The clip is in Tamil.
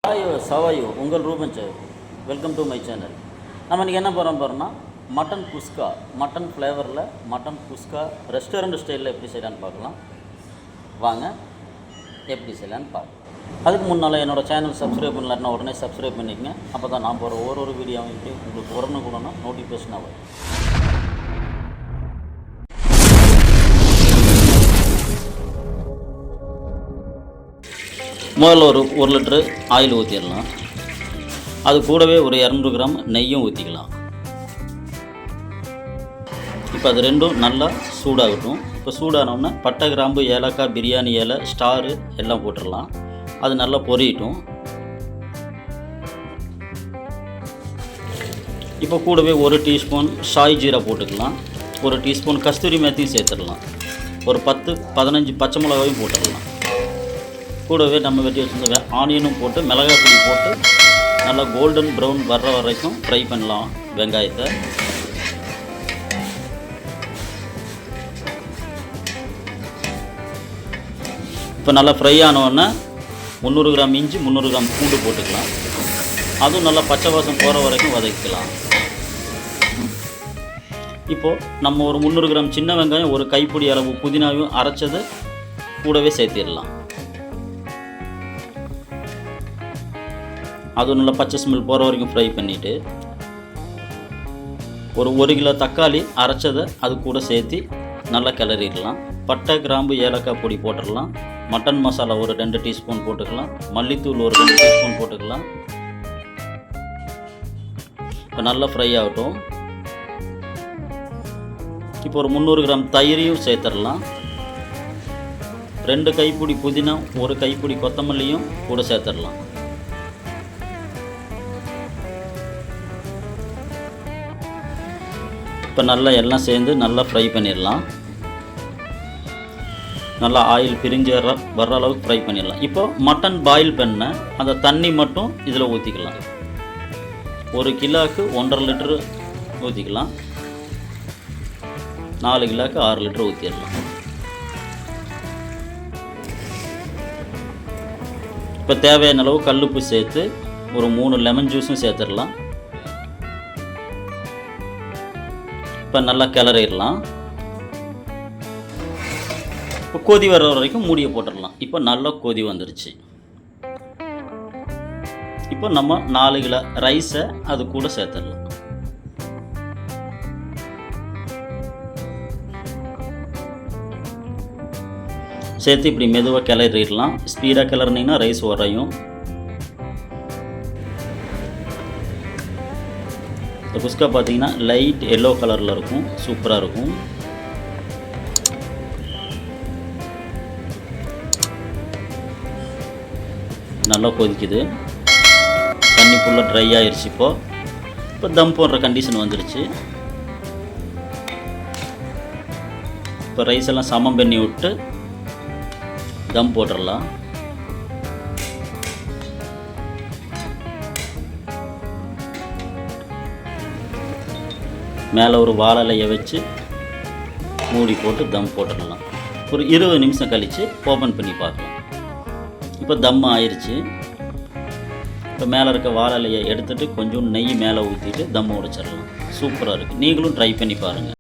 சவாயு உங்கள் Ruban sir, welcome to my channel. நம்ம இன்றைக்கி என்ன போகிறோம்னா மட்டன் குஸ்கா, மட்டன் ஃப்ளேவரில் மட்டன் குஸ்கா ரெஸ்டாரண்ட் ஸ்டைலில் எப்படி செய்யலான்னு பார்க்கலாம். வாங்க எப்படி செய்யலான்னு பார்க்கலாம். அதுக்கு முன்னால் என்னோடய சேனல் சப்ஸ்கிரைப் பண்ணலான்னா உடனே சப்ஸ்கிரைப் பண்ணிக்கங்க. அப்போ தான் நான் போகிற ஒரு வீடியோவும் இப்படி உங்களுக்கு உடனுக்குடனா நோட்டிஃபிகேஷனாக வரும். முதல்ல ஒரு லிட்ரு ஆயில் ஊற்றிடலாம். அது கூடவே ஒரு 200 கிராம் நெய்யும் ஊற்றிக்கலாம். இப்போ அது ரெண்டும் நல்லா சூடாகட்டும். இப்போ சூடானோடனே பட்டை, கிராம்பு, ஏலக்காய், பிரியாணி இலை, ஸ்டாரு எல்லாம் போட்டுடலாம். அது நல்லா பொரியட்டும். இப்போ கூடவே 1 டீஸ்பூன் சாய் ஜீரா போட்டுக்கலாம். 1 டீஸ்பூன் கஸ்தூரி மேத்தியும் சேர்த்துடலாம். ஒரு 10-15 பச்சை மிளகாயும் போட்டுடலாம். கூடவே நம்ம வெட்டி வச்சுருந்த ஆனியனும் போட்டு மிளகாய் பொடி போட்டு நல்லா கோல்டன் ப்ரௌன் வர்ற வரைக்கும் ஃப்ரை பண்ணலாம் வெங்காயத்தை. இப்போ நல்லா ஃப்ரை ஆனோடனே 300 கிராம் இஞ்சி, 300 கிராம் பூண்டு போட்டுக்கலாம். அதுவும் நல்லா பச்சை வாசம் போகிற வரைக்கும் வதக்கிக்கலாம். இப்போது நம்ம ஒரு 300 கிராம் சின்ன வெங்காயம், ஒரு கைப்பிடி அளவு புதினாவையும் அரைச்சது கூடவே சேர்த்திடலாம். அதுவும் நல்லா பச்சை ஸ்மெல் போகிற வரைக்கும் ஃப்ரை பண்ணிவிட்டு ஒரு 1 கிலோ தக்காளி அரைச்சதை அது கூட சேர்த்து நல்லா கிளறிடலாம். பட்டை, கிராம்பு, ஏலக்காய் பொடி போட்டுடலாம். மட்டன் மசாலா ஒரு 2 டீஸ்பூன் போட்டுக்கலாம். மல்லித்தூள் ஒரு 2 டீஸ்பூன் போட்டுக்கலாம். இப்போ நல்லா ஃப்ரை ஆகட்டும். இப்போ ஒரு 300 கிராம் தயிரையும் சேர்த்துடலாம். 2 கைப்பிடி புதினா, 1 கைப்பிடி கொத்தமல்லியும் கூட சேர்த்துடலாம். இப்போ நல்லா எல்லாம் சேர்ந்து நல்லா ஃப்ரை பண்ணிடலாம். நல்லா ஆயில் பிரிஞ்சு வர்ற அளவுக்கு ஃப்ரை பண்ணிடலாம். இப்போ மட்டன் பாயில் பண்ண அந்த தண்ணி மட்டும் இதில் ஊற்றிக்கலாம். 1 கிலோவுக்கு 1.5 லிட்டரு ஊற்றிக்கலாம். 4 கிலோவுக்கு 6 லிட்டர் ஊற்றிடலாம். இப்போ தேவையான அளவு கல்லுப்பு சேர்த்து ஒரு 3 லெமன் ஜூஸும் சேர்த்துடலாம். இப்போ நல்லா கிளறிடலாம். இப்போ கொதி வர்ற வரைக்கும் மூடியை போட்டுடலாம். இப்போ நல்லா கொதி வந்துருச்சு. இப்போ நம்ம 4 கிலோ ரைஸை அது கூட சேர்த்துடலாம். சேர்த்து இப்படி மெதுவாக கிளறிடலாம். ஸ்பீடாக கிளறினீங்கன்னா ரைஸ் உரையும். இந்த குஸ்கா பார்த்தீங்கன்னா லைட் எல்லோ கலரில் இருக்கும், சூப்பராக இருக்கும். நல்லா கொதிக்குது. தண்ணி ஃபுல்லாக ட்ரை ஆயிடுச்சு. இப்போ தம் போடுற கண்டிஷன் வந்துருச்சு. இப்போ ரைஸ் எல்லாம் சமம் பண்ணி விட்டு தம் போட்டுடலாம். மேலே ஒரு வாழை இலையை வச்சு மூடி போட்டு தம் போட்டுடலாம். ஒரு 20 நிமிஷம் கழித்து ஓப்பன் பண்ணி பார்க்கலாம். இப்போ தம் ஆயிடுச்சு. இப்போ மேலே இருக்க வாழை இலையை எடுத்துகிட்டு கொஞ்சம் நெய் மேலே ஊற்றிட்டு தம் உடைச்சிடலாம். சூப்பராக இருக்குது. நீங்களும் ட்ரை பண்ணி பாருங்கள்.